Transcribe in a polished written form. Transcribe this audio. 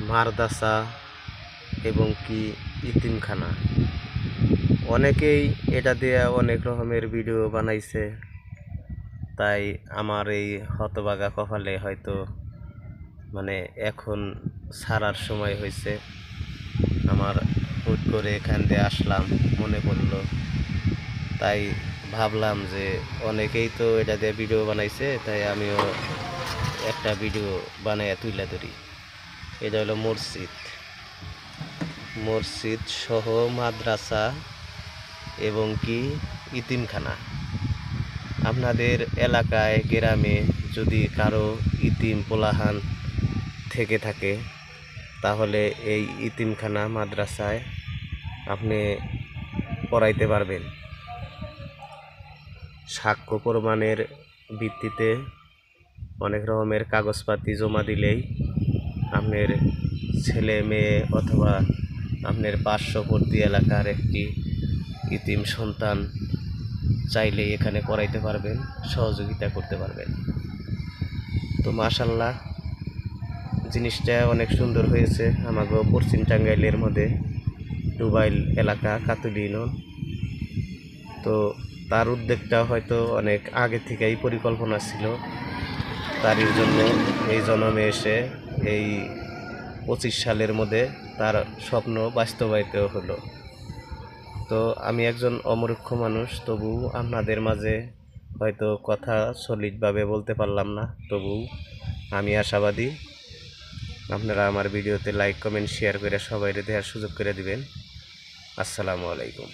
মাদ্রাসা এবং কি ইতিমখানা। অনেকেই এটা দিয়ে অনেক রকমের ভিডিও বানাইছে, তাই আমার এই হতভাগা কপালে হয়তো এখন ছাড়ার সময় হয়েছে। আমার হুট করে এখান দিয়ে আসলাম, মনে পড়লো, তাই ভাবলাম যে অনেকেই তো এটা দিয়ে ভিডিও বানাইছে, তাই আমিও একটা ভিডিও বানাইয়া তুলে ধরি। এটা হলো মসজিদ সহ মাদ্রাসা এবং কি ইতিমখানা। আপনাদের এলাকায় গ্রামে যদি কারো ইতিম পোলাহান থেকে থাকে, তাহলে এই ইতিমখানা মাদ্রাসায় আপনি পড়াইতে পারবেন। সাক্ষ্য প্রমাণের ভিত্তিতে অনেক রকমের কাগজপাতি জমা দিলেই আপনার ছেলে মেয়ে অথবা আপনার পার্শ্ববর্তী এলাকার একটি ইতিম সন্তান চাইলেই এখানে পড়াইতে পারবেন, সহযোগিতা করতে পারবেন। তো মাশাআল্লাহ, জিনিসটা অনেক সুন্দর হয়েছে। আমাগো পশ্চিম টাঙ্গাইলের মধ্যে ডুবাইল এলাকা কাতুলি ইউনিয়ন। তো তার উদ্যোগটা হয়তো অনেক আগে থেকেই পরিকল্পনা ছিল, তারই জন্য এই জন্মে এসে এই 25 সালের মধ্যে তার স্বপ্ন বাস্তবায়িত হলো। তো আমি একজন অমূর্খ মানুষ, তবু আপনাদের মাঝে হয়তো কথা সলিডভাবে বলতে পারলাম না, তবু আমি আশাবাদী আপনারা আমার ভিডিওতে লাইক কমেন্ট শেয়ার করে সবাই দেখার সুযোগ করে দিবেন। আসসালামু আলাইকুম।